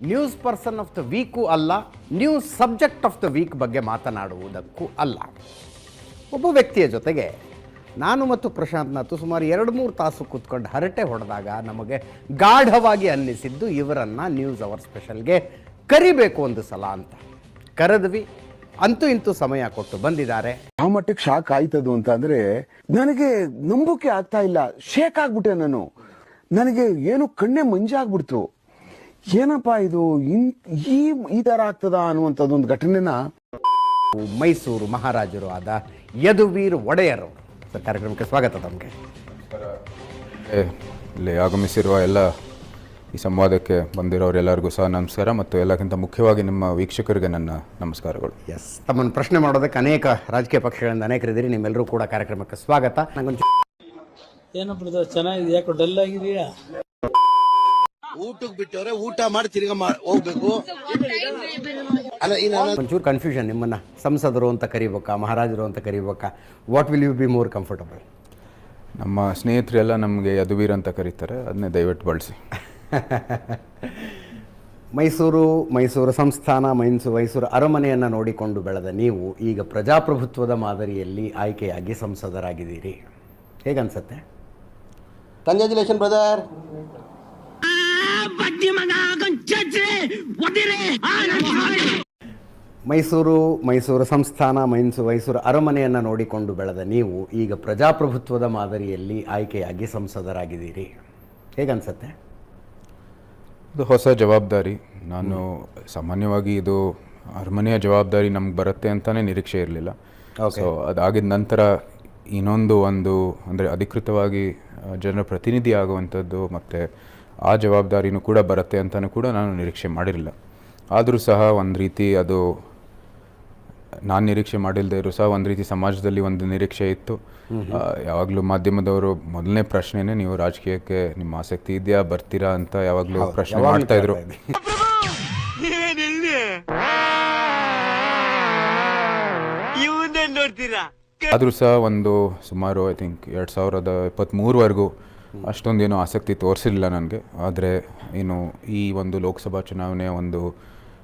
News person of the week ಅಲ್ಲ, news subject of the week ಬಗ್ಗೆ ಮಾತನಾಡುವುದಕ್ಕೂ ಅಲ್ಲ. ಒಬ್ಬ ವ್ಯಕ್ತಿಯ ಜೊತೆಗೆ ನಾನು ಮತ್ತು ಪ್ರಶಾಂತ್ನಾಥ್ ಸುಮಾರು 2-3 ತಾಸು ಕೂತ್ಕೊಂಡು ಹರಟೆ ಹೊಡೆದಾಗ ನಮಗೆ ಗಾಢವಾಗಿ ಅನ್ನಿಸಿದ್ದು ಇವರನ್ನು ನ್ಯೂಸ್ ಅವರ್ ಸ್ಪೆಷಲ್ಗೆ ಕರಿಬೇಕು ಒಂದು ಸಲ ಅಂತ. ಕರೆದ್ವಿ, ಅಂತೂ ಇಂತೂ ಸಮಯ ಕೊಟ್ಟು ಬಂದಿದ್ದಾರೆ. ಆ ಮಟ್ಟಕ್ಕೆ ಶಾಕ್ ಆಯ್ತದು ಅಂತ ಅಂದ್ರೆ ನನಗೆ ನಂಬೋಕೆ ಆಗ್ತಾ ಇಲ್ಲ. ಶೇಕ್ ಆಗ್ಬಿಟ್ಟೆ ನಾನು. ನನಗೆ ಏನು ಕಣ್ಣೆ ಮಂಜಾಗ್ಬಿಡ್ತು. ಏನಪ್ಪಾ ಇದು ಈ ತರ ಆಗ್ತದ ಅನ್ನುವಂಥದ್ದು ಒಂದು ಘಟನೆನ ಮೈಸೂರು ಮಹಾರಾಜರು ಆದ ಯದುವೀರ್ ಒಡೆಯರ್ ಸರ್ ಕಾರ್ಯಕ್ರಮಕ್ಕೆ ಸ್ವಾಗತ. ತಮಗೆ ಇಲ್ಲಿ ಆಗಮಿಸಿರುವ ಎಲ್ಲ ಈ ಸಂವಾದಕ್ಕೆ ಬಂದಿರೋರೆಲ್ಲರಿಗೂ ಸಹ ನಮಸ್ಕಾರ, ಮತ್ತು ಎಲ್ಲಕ್ಕಿಂತ ಮುಖ್ಯವಾಗಿ ನಿಮ್ಮ ವೀಕ್ಷಕರಿಗೆ ನನ್ನ ನಮಸ್ಕಾರಗಳು. ಎಸ್, ತಮ್ಮನ್ನು ಪ್ರಶ್ನೆ ಮಾಡೋದಕ್ಕೆ ಅನೇಕ ರಾಜಕೀಯ ಪಕ್ಷಗಳಿಂದ ಅನೇಕರಿದ್ದೀರಿ. ನಿಮ್ಮೆಲ್ಲರೂ ಕೂಡ ಕಾರ್ಯಕ್ರಮಕ್ಕೆ ಸ್ವಾಗತ. ನಂಗೊಂದು ಏನಪ್ಪ ಚೆನ್ನಾಗಿದೆ, ಯಾಕೋ ಡಲ್ ಆಗಿದೆಯಾ? ಊಟಕ್ಕೆ ಬಿಟ್ಟವ್ರೆ, ಊಟ ಮಾಡಿ ತಿರ್ಗಾ ಹೋಗ್ಬೇಕು. ಒಂಚೂರು ಕನ್ಫ್ಯೂಷನ್, ನಿಮ್ಮನ್ನ ಸಂಸದರು ಅಂತ ಕರಿಬೇಕಾ, ಮಹಾರಾಜರು ಅಂತ ಕರಿಬೇಕಾ? What will you be more comfortable? ನಮ್ಮ ಸ್ನೇಹಿತರೆಲ್ಲ ನಮಗೆ ಯದುವೀರ್ ಅಂತ ಕರೀತಾರೆ, ಅದನ್ನೇ ದಯವಿಟ್ಟು ಬಳಸಿ. ಮೈಸೂರು ಸಂಸ್ಥಾನ, ಮೈಸೂರು ಅರಮನೆಯನ್ನು ನೋಡಿಕೊಂಡು ಬೆಳೆದ ನೀವು ಈಗ ಪ್ರಜಾಪ್ರಭುತ್ವದ ಮಾದರಿಯಲ್ಲಿ ಆಯ್ಕೆಯಾಗಿ ಸಂಸದರಾಗಿದ್ದೀರಿ. ಹೇಗನ್ಸತ್ತೆ? Congratulation brother. ಮೈಸೂರು ಸಂಸ್ಥಾನ, ಮೈಸೂರು ಅರಮನೆಯನ್ನು ನೋಡಿಕೊಂಡು ಬೆಳೆದ ನೀವು ಈಗ ಪ್ರಜಾಪ್ರಭುತ್ವದ ಮಾದರಿಯಲ್ಲಿ ಆಯ್ಕೆಯಾಗಿ ಸಂಸದರಾಗಿದ್ದೀರಿ. ಹೇಗನ್ಸತ್ತೆ? ಇದು ಹೊಸ ಜವಾಬ್ದಾರಿ. ನಾನು ಸಾಮಾನ್ಯವಾಗಿ ಇದು ಅರಮನೆಯ ಜವಾಬ್ದಾರಿ ನಮ್ಗೆ ಬರುತ್ತೆ ಅಂತಲೇ ನಿರೀಕ್ಷೆ ಇರಲಿಲ್ಲ. ಸೊ ಅದಾಗಿದ ನಂತರ ಇನ್ನೊಂದು ಅಂದರೆ ಅಧಿಕೃತವಾಗಿ ಜನರ ಪ್ರತಿನಿಧಿ ಆಗುವಂಥದ್ದು ಮತ್ತು ಆ ಜವಾಬ್ದಾರಿನೂ ಕೂಡ ಬರುತ್ತೆ ಅಂತಲೂ ಕೂಡ ನಾನು ನಿರೀಕ್ಷೆ ಮಾಡಿರಲಿಲ್ಲ. ಆದರೂ ಸಹ ಒಂದು ರೀತಿ ಅದು ನಾನು ನಿರೀಕ್ಷೆ ಮಾಡಿಲ್ಲದೆ ಇರೋ ಸಹ ಒಂದು ರೀತಿ ಸಮಾಜದಲ್ಲಿ ಒಂದು ನಿರೀಕ್ಷೆ ಇತ್ತು. ಯಾವಾಗಲೂ ಮಾಧ್ಯಮದವರು ಮೊದಲನೇ ಪ್ರಶ್ನೆನೇ, ನೀವು ರಾಜಕೀಯಕ್ಕೆ ನಿಮ್ಮ ಆಸಕ್ತಿ ಇದೆಯಾ, ಬರ್ತೀರಾ ಅಂತ ಯಾವಾಗಲೂ ಪ್ರಶ್ನೆ ಮಾಡ್ತಾಯಿದ್ರು. ಆದರೂ ಸಹ ಸುಮಾರು ಐ ಥಿಂಕ್ 2023ವರೆಗೂ ಅಷ್ಟೊಂದೇನು ಆಸಕ್ತಿ ತೋರಿಸಿರಲಿಲ್ಲ ನನಗೆ. ಆದರೆ ಈ ಲೋಕಸಭಾ ಚುನಾವಣೆಯ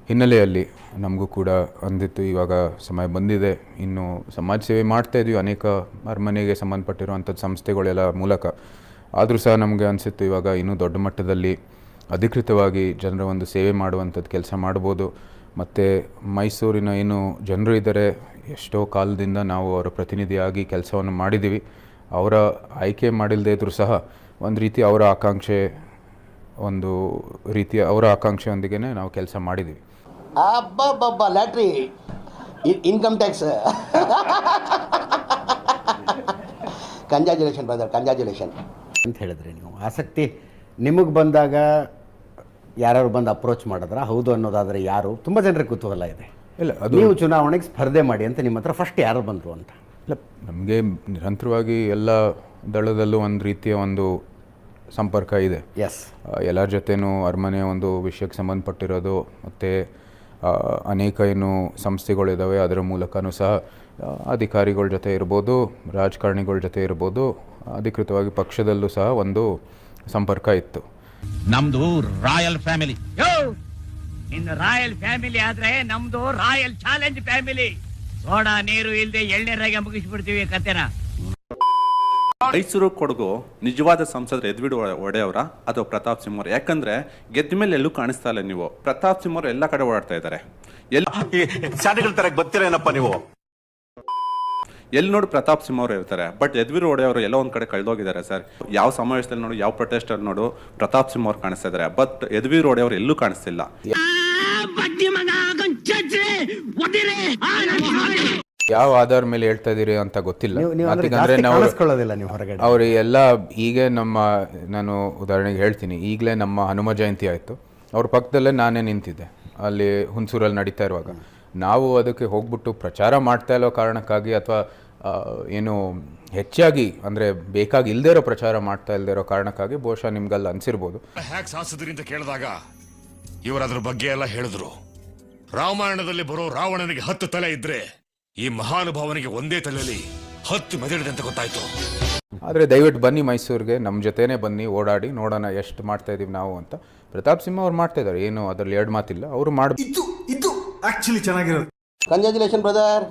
ಹಿನ್ನೆಲೆಯಲ್ಲಿ ನಮಗೂ ಕೂಡ ಅಂದಿತ್ತು, ಇವಾಗ ಸಮಯ ಬಂದಿದೆ, ಇನ್ನು ಸಮಾಜ ಸೇವೆ ಮಾಡ್ತಾಯಿದ್ವಿ ಅನೇಕ ಅರಮನೆಗೆ ಸಂಬಂಧಪಟ್ಟಿರುವಂಥದ್ದು ಸಂಸ್ಥೆಗಳೆಲ್ಲ ಮೂಲಕ. ಆದರೂ ಸಹ ನಮಗೆ ಅನಿಸಿತ್ತು ಇವಾಗ ಇನ್ನೂ ದೊಡ್ಡ ಮಟ್ಟದಲ್ಲಿ ಅಧಿಕೃತವಾಗಿ ಜನರ ಸೇವೆ ಮಾಡುವಂಥದ್ದು ಕೆಲಸ ಮಾಡ್ಬೋದು. ಮತ್ತು ಮೈಸೂರಿನ ಏನು ಜನರು ಇದ್ದಾರೆ, ಎಷ್ಟೋ ಕಾಲದಿಂದ ನಾವು ಅವರ ಪ್ರತಿನಿಧಿಯಾಗಿ ಕೆಲಸವನ್ನು ಮಾಡಿದ್ದೀವಿ. ಅವರ ಆಯ್ಕೆ ಮಾಡಿಲ್ಲದೆ ಇದ್ದರೂ ಸಹ ಒಂದು ರೀತಿ ಅವರ ಆಕಾಂಕ್ಷೆಯೊಂದಿಗೆ ನಾವು ಕೆಲಸ ಮಾಡಿದ್ದೀವಿ. Lottery, income tax. Congratulation brother, congratulation ಅಂತ ಹೇಳಿದ್ರಿ. ನೀವು ಆಸಕ್ತಿ ನಿಮಗೆ ಬಂದಾಗ ಯಾರು ಬಂದು ಅಪ್ರೋಚ್ ಮಾಡಿದ್ರ? ಹೌದು ಅನ್ನೋದಾದರೆ ಯಾರು? ತುಂಬ ಜನರಿಗೆ ಕುತೂಹಲ ಇದೆ. ಇಲ್ಲ, ನೀವು ಚುನಾವಣೆಗೆ ಸ್ಪರ್ಧೆ ಮಾಡಿ ಅಂತ ನಿಮ್ಮ ಹತ್ರ ಫಸ್ಟ್ ಯಾರು ಬಂದರು ಅಂತ? ಇಲ್ಲ, ನಮಗೆ ನಿರಂತರವಾಗಿ ಎಲ್ಲ ದಳದಲ್ಲೂ ಒಂದು ರೀತಿಯ ಸಂಪರ್ಕ ಇದೆ. ಎಸ್, ಎಲ್ಲರ ಜೊತೆನೂ ಅರಮನೆಯ ವಿಷಯಕ್ಕೆ ಸಂಬಂಧಪಟ್ಟಿರೋದು, ಮತ್ತು ಅನೇಕ ಏನು ಸಂಸ್ಥೆಗಳಿದ್ದಾವೆ ಅದರ ಮೂಲಕನೂ ಸಹ ಅಧಿಕಾರಿಗಳ ಜೊತೆ ಇರ್ಬೋದು, ರಾಜಕಾರಣಿಗಳ ಜೊತೆ ಇರ್ಬೋದು, ಅಧಿಕೃತವಾಗಿ ಪಕ್ಷದಲ್ಲೂ ಸಹ ಸಂಪರ್ಕ ಇತ್ತು. ನಮ್ದು ರಾಯಲ್ ಫ್ಯಾಮಿಲಿ. ಇನ್ನು ರಾಯಲ್ ಫ್ಯಾಮಿಲಿ ಆದ್ರೆ ನಮ್ದು ರಾಯಲ್ ಚಾಲೆಂಜ್ ಫ್ಯಾಮಿಲಿ. ಸೋಡಾ ನೀರು ಇಲ್ಲದೆ ಎಳ್ನೀರಾಗೆ ಮುಗಿಸ್ಬಿಡ್ತೀವಿ ಕತೆನ. ಮೈಸೂರು ಕೊಡಗು ನಿಜವಾದ ಸಂಸದರು ಯದುವೀರ್ ಒಡೆಯವರ ಅಥವಾ ಪ್ರತಾಪ್ ಸಿಂಹ ಅವರ? ಯಾಕಂದ್ರೆ ಗೆದ್ದ ಮೇಲೆ ಎಲ್ಲೂ ಕಾಣಿಸ್ತಾ ಇಲ್ಲ. ನೀವು ಪ್ರತಾಪ್ ಸಿಂಹ ಅವರು ಎಲ್ಲ ಕಡೆ ಓಡಾಡ್ತಾ ಇದ್ದಾರೆ. ಬರ್ತೀರೇನಪ್ಪ ನೀವು? ಎಲ್ಲಿ ನೋಡಿ ಪ್ರತಾಪ್ ಸಿಂಹ ಅವರು ಇರ್ತಾರೆ, ಬಟ್ ಯದುವೀರ್ ಒಡೆಯವರು ಎಲ್ಲ ಒಂದ್ ಕಡೆ ಕಳೆದೋಗಿದ್ದಾರೆ ಸರ್. ಯಾವ ಸಮಾವೇಶದಲ್ಲಿ ನೋಡು, ಯಾವ ಪ್ರೊಟೆಸ್ಟ್ ಅಲ್ಲಿ ನೋಡು, ಪ್ರತಾಪ್ ಸಿಂಹ ಅವರು ಕಾಣಿಸ್ತಾ ಇದ್ದಾರೆ, ಬಟ್ ಯದುವೀರ್ ಒಡೆಯವರು ಎಲ್ಲೂ ಕಾಣಿಸ್ತಿಲ್ಲ. ಯಾವ ಆಧಾರ ಮೇಲೆ ಹೇಳ್ತಾ ಇದೀರಿ ಅಂತ ಗೊತ್ತಿಲ್ಲ. ಅವ್ರು ಎಲ್ಲ ಈಗ ನಾನು ಉದಾಹರಣೆಗೆ ಹೇಳ್ತೀನಿ, ಈಗಲೇ ನಮ್ಮ ಹನುಮ ಜಯಂತಿ ಆಯಿತು, ಅವ್ರ ಪಕ್ಕದಲ್ಲೇ ನಾನೇ ನಿಂತಿದ್ದೆ ಅಲ್ಲಿ ಹುಣಸೂರಲ್ಲಿ ನಡೀತಾ ಇರುವಾಗ. ನಾವು ಅದಕ್ಕೆ ಹೋಗ್ಬಿಟ್ಟು ಪ್ರಚಾರ ಮಾಡ್ತಾ ಇಲ್ಲೋ ಕಾರಣಕ್ಕಾಗಿ ಅಥವಾ ಏನು ಹೆಚ್ಚಾಗಿ ಅಂದರೆ ಬೇಕಾಗಿ ಇಲ್ಲದೇ ಇರೋ ಪ್ರಚಾರ ಮಾಡ್ತಾ ಇಲ್ಲದೇ ಇರೋ ಕಾರಣಕ್ಕಾಗಿ ಬಹುಶಃ ನಿಮ್ಗಲ್ಲಿ ಅನ್ಸಿರ್ಬೋದು. ಹ್ಯಾಕ್ ಸಾಸಿದ್ರಿಂದ ಕೇಳಿದಾಗ ಇವರು ಅದ್ರ ಬಗ್ಗೆ ಎಲ್ಲ ಹೇಳಿದ್ರು. ರಾಮಾಯಣದಲ್ಲಿ ಬರೋ ರಾವಣನಿಗೆ 10 ತಲೆ ಇದ್ರೆ ಈ ಮಹಾನುಭಾವನಿಗೆ ಒಂದೇ ತಲೆಯಲ್ಲಿ 10 ಮೆದಳಿದೆ ಅಂತ ಗೊತ್ತಾಯ್ತು. ಆದರೆ ದಯವಿಟ್ಟು ಬನ್ನಿ ಮೈಸೂರಿಗೆ, ನಮ್ಮ ಜೊತೆನೇ ಬನ್ನಿ, ಓಡಾಡಿ ನೋಡೋಣ ಎಷ್ಟು ಮಾಡ್ತಾ ಇದೀವಿ ನಾವು ಅಂತ. ಪ್ರತಾಪ್ ಸಿಂಹ ಅವ್ರು ಮಾಡ್ತಾ ಇದ್ದಾರೆ, ಏನು ಅದರಲ್ಲಿ ಎರಡು ಮಾತಿಲ್ಲ, ಅವರು ಮಾಡಿ ಇದು ಆಕ್ಚುಲಿ ಚೆನ್ನಾಗಿರೋದು. Congratulation brother.